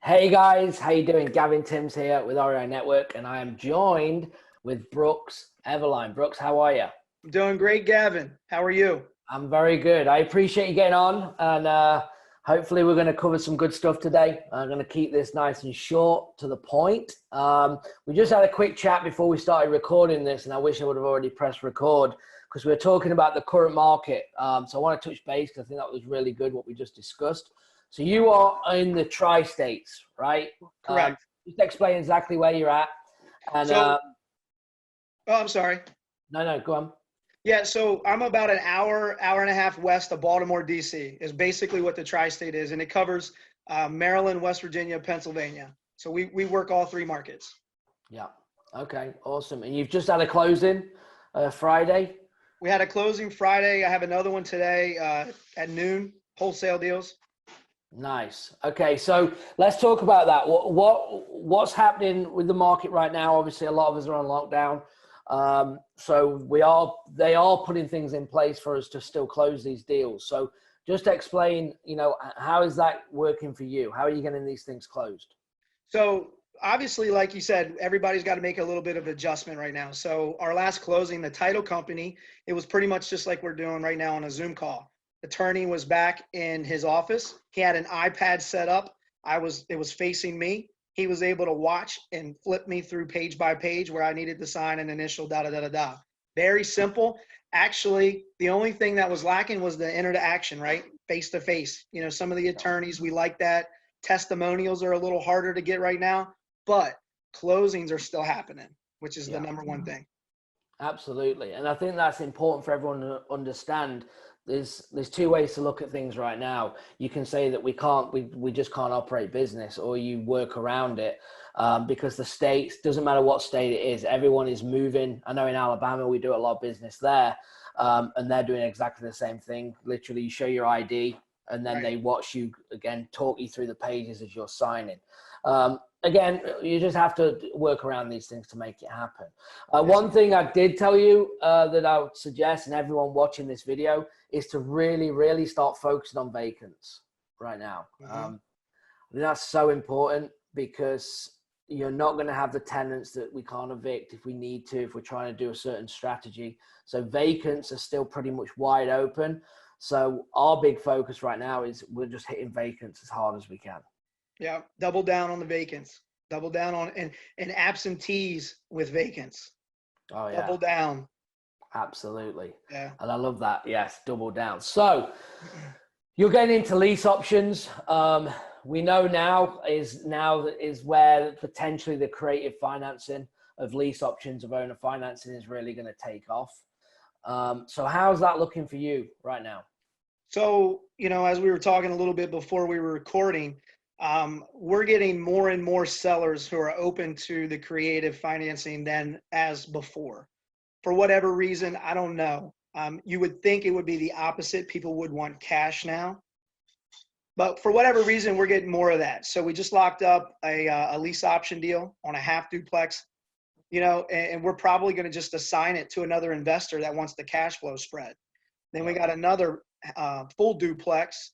Hey guys, how you doing? Gavin Timms here with REI Network, and I am joined with Brooks Everline. Brooks, how are you? I'm doing great, Gavin. How are you? I'm very good. I appreciate you getting on, and hopefully we're going to cover some good stuff today. I'm going to keep this nice and short to the point. We just had a quick chat before we started recording this, and I wish I would have already pressed record because we were talking about the current market. So I want to touch base because I think that was really good what we just discussed. So you are in the tri-states, right? Correct. Just explain exactly where you're at. And So, oh, I'm sorry. no, go on. Yeah, so I'm about an hour and a half west of Baltimore, D.C. is basically what the tri-state is, and it covers Maryland, West Virginia, Pennsylvania. So we work all three markets. Yeah. Okay. Awesome. And you've just had a closing Friday. We had a closing Friday. I have another one today at noon, wholesale deals. Nice. Okay, so let's talk about that. What's happening with the market right now? Obviously, a lot of us are on lockdown, so they are putting things in place for us to still close these deals. So just explain, how is that working for you? How are you getting these things closed? So obviously, like you said, everybody's got to make a little bit of adjustment right now. So our last closing, the title company, it was pretty much just like we're doing right now on a Zoom call. Attorney was back in his office. He had an iPad set up. It was facing me. He was able to watch and flip me through page by page where I needed to sign an initial da da da da da. Very simple. Actually, the only thing that was lacking was the enter to action, right? Face to face. Some of the attorneys, we like that. Testimonials are a little harder to get right now, but closings are still happening, which is the number one thing. Absolutely. And I think that's important for everyone to understand. There's two ways to look at things right now. You can say that we just can't operate business, or you work around it because the states, doesn't matter what state it is, everyone is moving. I know in Alabama, we do a lot of business there, and they're doing exactly the same thing. Literally, you show your ID and then they watch you, again, talk you through the pages as you're signing. Again, you just have to work around these things to make it happen. One thing I did tell you that I would suggest, and everyone watching this video, is to really, really start focusing on vacants right now. I think that's so important because you're not going to have the tenants that we can't evict if we need to, if we're trying to do a certain strategy. So vacants are still pretty much wide open. So our big focus right now is we're just hitting vacants as hard as we can. Yeah, double down on the vacants. Double down on and absentees with vacants. Oh yeah. Double down. Absolutely. Yeah. And I love that. Yes, double down. So you're getting into lease options. We know now is where potentially the creative financing of lease options, of owner financing, is really going to take off. So how's that looking for you right now? So, as we were talking a little bit before we were recording, we're getting more and more sellers who are open to the creative financing than as before. For whatever reason, I don't know. You would think it would be the opposite. People would want cash now. But for whatever reason, we're getting more of that. So we just locked up a lease option deal on a half duplex, and we're probably going to just assign it to another investor that wants the cash flow spread. Then we got another full duplex.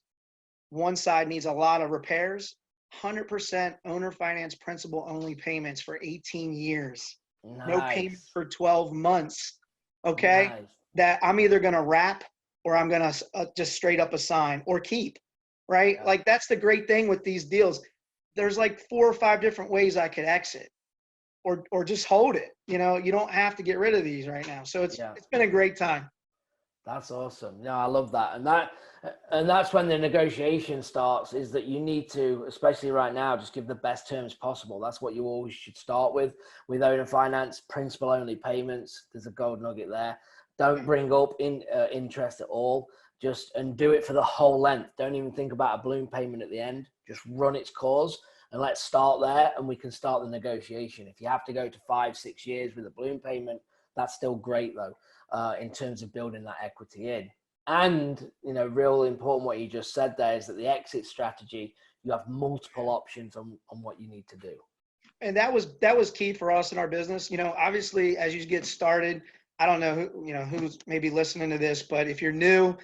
One side needs a lot of repairs, 100% owner finance principal only payments for 18 years. Nice. No payment for 12 months. Okay. Nice. That I'm either going to wrap or I'm going to just straight up assign or keep, right? Yeah. Like that's the great thing with these deals. There's like 4 or 5 different ways I could exit or just hold it. You don't have to get rid of these right now. So it's been a great time. That's awesome. No, I love that. And that's when the negotiation starts, is that you need to, especially right now, just give the best terms possible. That's what you always should start with owner finance, principal only payments. There's a gold nugget there. Don't bring up interest at all. And do it for the whole length. Don't even think about a balloon payment at the end. Just run its course and let's start there, and we can start the negotiation. If you have to go to 5-6 years with a balloon payment, that's still great though. In terms of building that equity in. And, real important what you just said there is that the exit strategy, you have multiple options on what you need to do. And that was key for us in our business. Obviously, as you get started, I don't know who's maybe listening to this, but if you're new,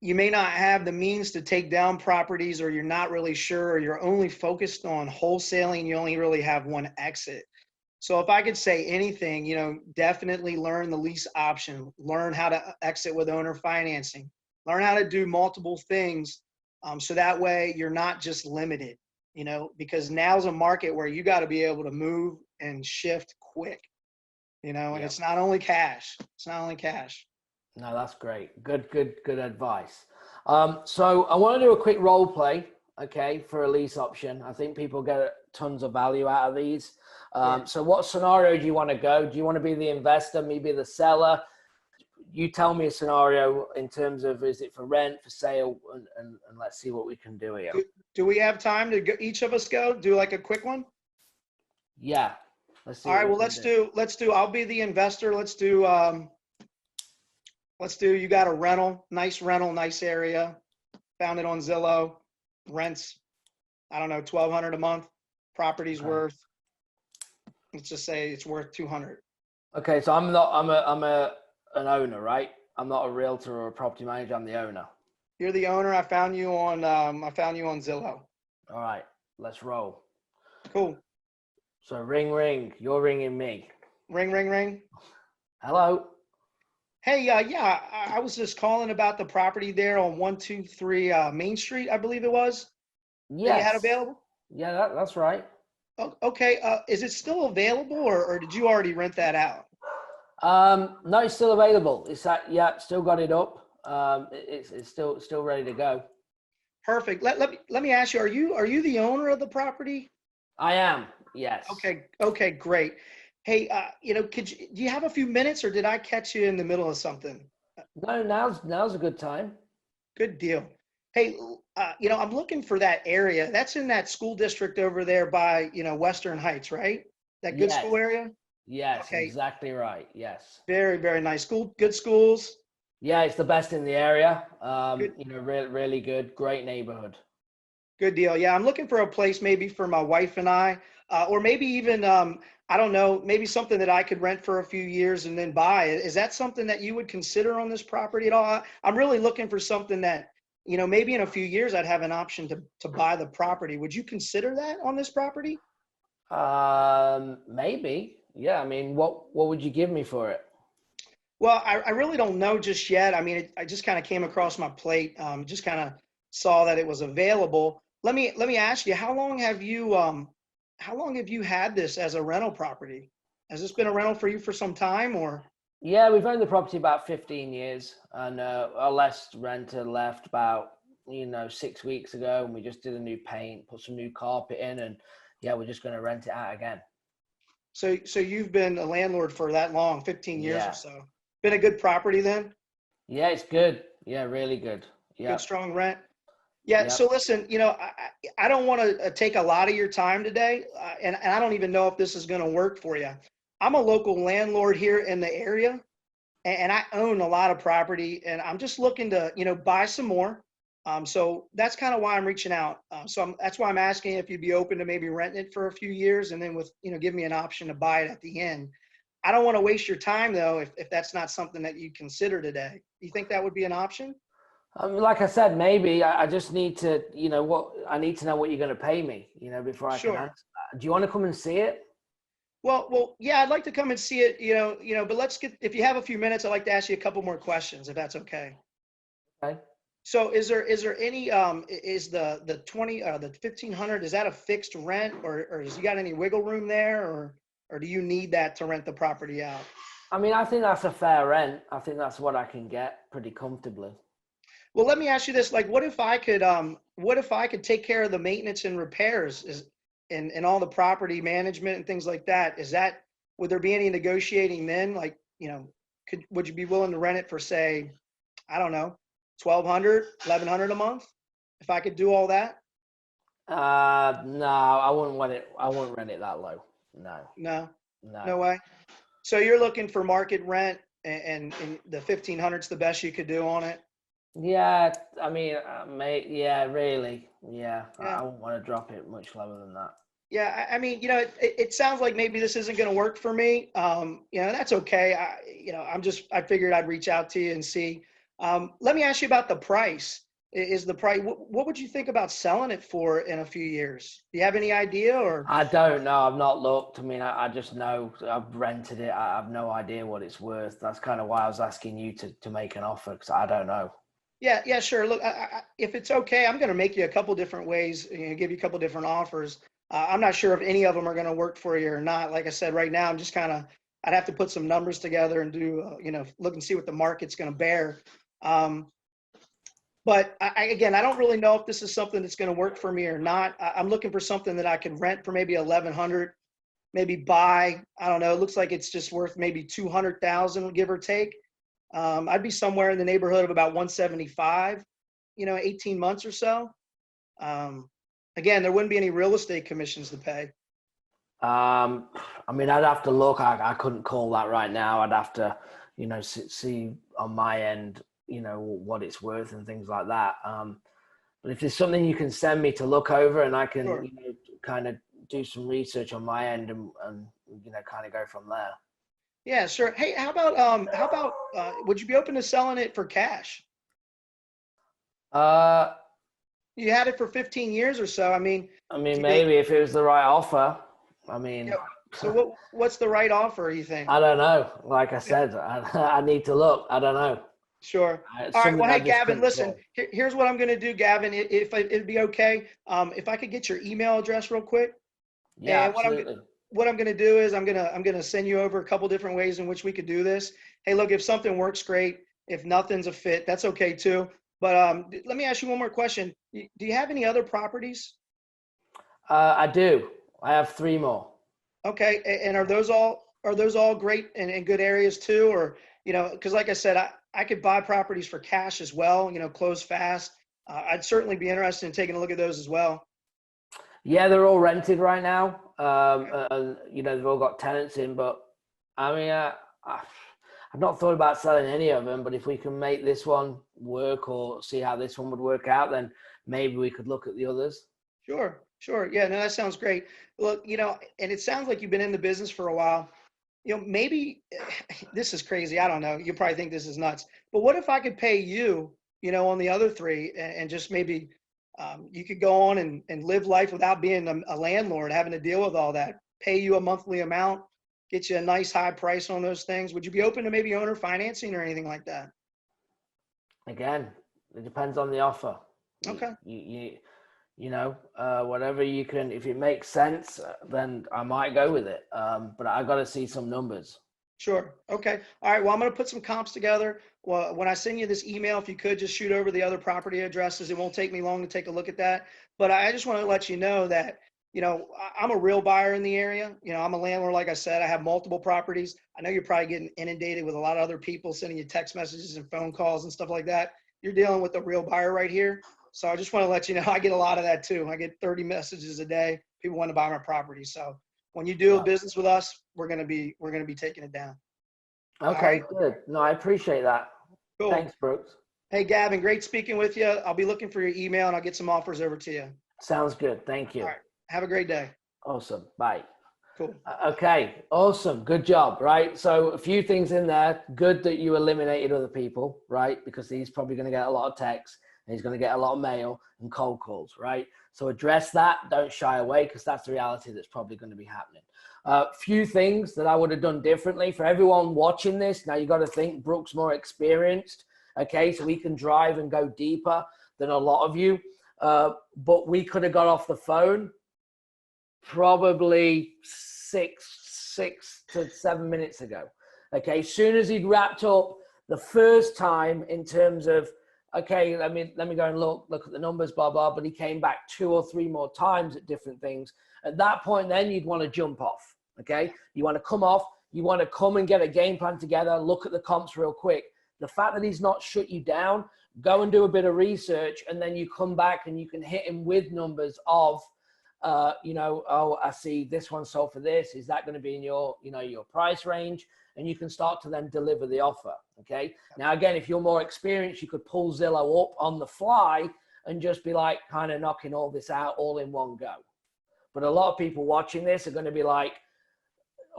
you may not have the means to take down properties, or you're not really sure, or you're only focused on wholesaling, you only really have one exit. So if I could say anything, definitely learn the lease option, learn how to exit with owner financing, learn how to do multiple things. So that way you're not just limited, because now's a market where you got to be able to move and shift quick, and Yeah. it's not only cash. It's not only cash. No, that's great. Good advice. So I want to do a quick role play, okay, for a lease option. I think people get tons of value out of these. Sure. So what scenario do you want to go? Do you want to be the investor, maybe the seller? You tell me a scenario in terms of, is it for rent, for sale, and let's see what we can do here. Do we have time to go, each of us do like a quick one? Yeah, let's see All what right, we well, can do. let's do, I'll be the investor. You got a rental, nice area. Found it on Zillow, rents, I don't know, 1,200 a month. Property's Okay. worth, let's just say it's worth 200. Okay, so I'm an owner, right? I'm not a realtor or a property manager. I'm the owner. You're the owner. I found you on Zillow. All right, let's roll. Cool. So ring, ring. You're ringing me. Ring, ring, ring. Hello. Hey, yeah, I was just calling about the property there on 123 Main Street, I believe it was, that you had Yes. available. Yeah, that's right. Okay, is it still available, or did you already rent that out? No, it's still available. Yeah, still got it up. It's still ready to go. Perfect. Let me ask you, are you the owner of the property? I am. Yes. Okay, great. Hey, do you have a few minutes, or did I catch you in the middle of something? No, now's a good time. Good deal. Hey, I'm looking for that area. That's in that school district over there by, Western Heights, right? That good Yes. school area? Yes, Okay, exactly right. Yes. very, very nice school, good schools. Yeah, it's the best in the area. Good, Really good, great neighborhood. good deal. Yeah, I'm looking for a place maybe for my wife and I, or maybe even, I don't know, maybe something that I could rent for a few years and then buy. Is that something that you would consider on this property at all? I'm really looking for something that, maybe in a few years I'd have an option to buy the property. Would you consider that on this property? Maybe. Yeah. I mean, what would you give me for it? Well, I really don't know just yet. I mean, I just kind of came across my plate, just kind of saw that it was available. Let me ask you, how long have you had this as a rental property? Has this been a rental for you for some time, or? Yeah, we've owned the property about 15 years, and our last renter left about 6 weeks ago, and we just did a new paint, put some new carpet in, and yeah, we're just going to rent it out again. So you've been a landlord for that long, 15 years or Yeah. so. Been a good property then? Yeah, it's good. Yeah, really good. Good, Yep. strong rent? Yeah, Yep. so listen, I don't want to take a lot of your time today, and I don't even know if this is going to work for you. I'm a local landlord here in the area, and I own a lot of property, and I'm just looking to, buy some more. So that's kind of why I'm reaching out. That's why I'm asking if you'd be open to maybe renting it for a few years, and then give me an option to buy it at the end. I don't want to waste your time though, if that's not something that you consider today. You think that would be an option? Like I said, maybe I just need to, I need to know what you're going to pay me, before I can Sure. answer that. Do you want to come and see it? Well, yeah, I'd like to come and see it, but if you have a few minutes, I'd like to ask you a couple more questions, if that's okay. Okay. So is there any, is the 1,500, is that a fixed rent, or has you got any wiggle room there, or do you need that to rent the property out? I mean, I think that's a fair rent. I think that's what I can get pretty comfortably. Well, let me ask you this, like, what if I could take care of the maintenance and repairs and all the property management and things like that? Would there be any negotiating then? Like, would you be willing to rent it for, say, I don't know, 1,200, 1,100 a month? If I could do all that? No, I wouldn't want it. I wouldn't rent it that low. No, No, no. no way. So you're looking for market rent, and the 1,500's the best you could do on it? Yeah, I mean, yeah, really. Yeah, Yeah. I wouldn't want to drop it much lower than that. Yeah, I mean, it sounds like maybe this isn't going to work for me. That's okay. I figured I'd reach out to you and see. Let me ask you about the price. Is the price, what would you think about selling it for in a few years? Do you have any idea or? I don't know. I've not looked. I mean, I just know I've rented it. I have no idea what it's worth. That's kind of why I was asking you to make an offer, because I don't know. Yeah, yeah, sure. Look, if it's okay, I'm going to make you a couple different ways, give you a couple different offers. I'm not sure if any of them are going to work for you or not. Like I said, right now, I'm just kind of, I'd have to put some numbers together and do, look and see what the market's going to bear. Um, but again, I don't really know if this is something that's going to work for me or not. I'm looking for something that I can rent for maybe 1,100, maybe buy. I don't know. It looks like it's just worth maybe 200,000, give or take. I'd be somewhere in the neighborhood of about 175, 18 months or so. Again, there wouldn't be any real estate commissions to pay. I mean, I'd have to look. I couldn't call that right now. I'd have to, see on my end, what it's worth and things like that. But if there's something you can send me to look over, and I can, Sure. kind of do some research on my end and kind of go from there. Yeah, sure. Hey, how about would you be open to selling it for cash? Uh, You had it for 15 years or so. I mean, I mean, do you, maybe if it was the right offer. I you mean, know, so what's the right offer, you think? I don't know. Like I Yeah, said, I need to look. I don't know. sure. It's All right. something Well, I hey, just Gavin, couldn't listen, call. here's what I'm going to do, Gavin. If it'd be okay, if I could get your email address real quick. Yeah, And absolutely. what I'm going to do is I'm going to send you over a couple different ways in which we could do this. Hey, look, if something works, great. If nothing's a fit, that's okay too. But let me ask you one more question. Do you have any other properties? I do. I have three more. Okay, and are those all great and good areas too? Or because like I said, I could buy properties for cash as well. Close fast. I'd certainly be interested in taking a look at those as well. Yeah, they're all rented right now. And they've all got tenants in. But I mean, I've not thought about selling any of them. But if we can make this one work or see how this one would work out, then maybe we could look at the others. Sure, sure. Yeah, no, that sounds great. Look, and it sounds like you've been in the business for a while. Maybe this is crazy. I don't know. You probably think this is nuts. But what if I could pay you, on the other three and just maybe you could go on and live life without being a landlord, having to deal with all that, pay you a monthly amount, get you a nice high price on those things. Would you be open to maybe owner financing or anything like that? Again, it depends on the offer. Okay. Whatever you can, if it makes sense, then I might go with it. But I got to see some numbers. Sure. Okay. All right. Well, I'm going to put some comps together. Well, when I send you this email, if you could just shoot over the other property addresses, it won't take me long to take a look at that. But I just want to let you know that, I'm a real buyer in the area. I'm a landlord. Like I said, I have multiple properties. I know you're probably getting inundated with a lot of other people sending you text messages and phone calls and stuff like that. You're dealing with a real buyer right here. So I just want to let you know, I get a lot of that too. I get 30 messages a day. People want to buy my property. So when you do a Yeah. business with us, we're gonna be taking it down. All Okay, right, good. No, I appreciate that. cool. Thanks, Brooks. Hey, Gavin, great speaking with you. I'll be looking for your email and I'll get some offers over to you. Sounds good. Thank All you. right, have a great day. Awesome. Bye. Cool. Okay, awesome. Good job, right? So a few things in there. Good that you eliminated other people, right? Because he's probably going to get a lot of texts and he's going to get a lot of mail and cold calls, right? So address that. Don't shy away because that's the reality that's probably going to be happening. Few things that I would have done differently for everyone watching this. Now you got to think Brooks more experienced, okay? So we can drive and go deeper than a lot of you. But we could have got off the phone probably six to 7 minutes ago. Okay, as soon as he'd wrapped up the first time in terms of, okay, let me go and look at the numbers, blah blah. But he came back 2 or 3 more times at different things. At that point, then you'd want to jump off. Okay, you want to come off. You want to come and get a game plan together. Look at the comps real quick. The fact that he's not shut you down, go and do a bit of research, and then you come back and you can hit him with numbers of. Oh, I see this one sold for this. Is that going to be in your price range? And you can start to then deliver the offer. Okay. Now, again, if you're more experienced, you could pull Zillow up on the fly and just be like kind of knocking all this out all in one go. But a lot of people watching this are going to be like,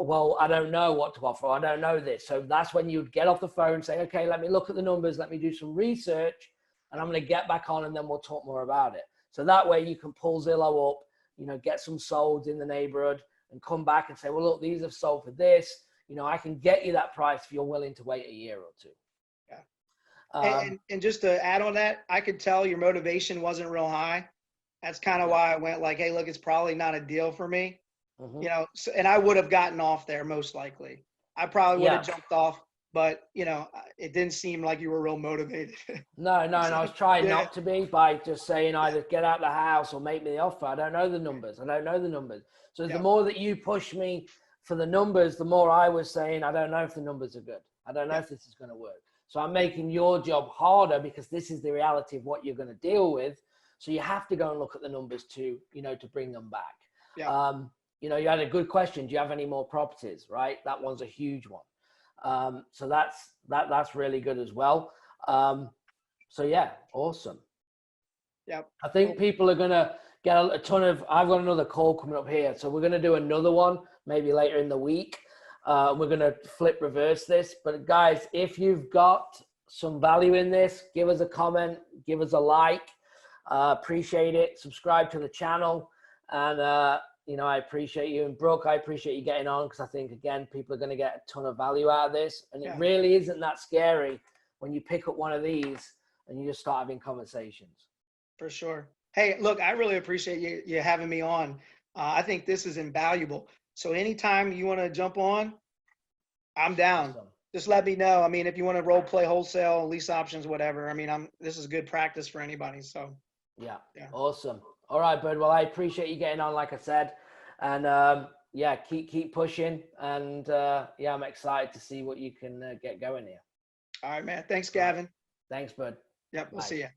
well, I don't know what to offer. I don't know this. So that's when you'd get off the phone and say, okay, let me look at the numbers. Let me do some research, and I'm going to get back on, and then we'll talk more about it. So that way you can pull Zillow up, get some solds in the neighborhood and come back and say, well, look, these have sold for this. I can get you that price if you're willing to wait a year or two. Yeah. And just to add on that, I could tell your motivation wasn't real high. That's kind of why I went like, hey, look, it's probably not a deal for me. So, and I would have gotten off there most likely. I probably would have jumped off, but it didn't seem like you were real motivated. No, and I was trying not to be by just saying either get out of the house or make me the offer. I don't know the numbers. So the more that you push me for the numbers, the more I was saying, I don't know if the numbers are good. I don't know if this is going to work. So I'm making your job harder because this is the reality of what you're going to deal with. So you have to go and look at the numbers to bring them back. Yeah. You had a good question. Do you have any more properties? Right. That one's a huge one. So that's really good as well. So yeah, awesome. Yeah. I think people are going to get a ton of, I've got another call coming up here. So we're going to do another one maybe later in the week. We're going to reverse this. But guys, if you've got some value in this, give us a comment, give us a like. Appreciate it. Subscribe to the channel. And, I appreciate you. And Brooke, I appreciate you getting on because I think, again, people are going to get a ton of value out of this. And it really isn't that scary when you pick up one of these and you just start having conversations. For sure. Hey, look, I really appreciate you having me on. I think this is invaluable. So anytime you want to jump on, I'm down. Awesome. Just let me know. I mean, if you want to role play wholesale, lease options, whatever. I mean, this is good practice for anybody. So yeah. Awesome. All right, bud. Well, I appreciate you getting on, like I said, and keep pushing. And I'm excited to see what you can get going here. All right, man. Thanks, Gavin. Thanks, bud. Yep. We'll see you.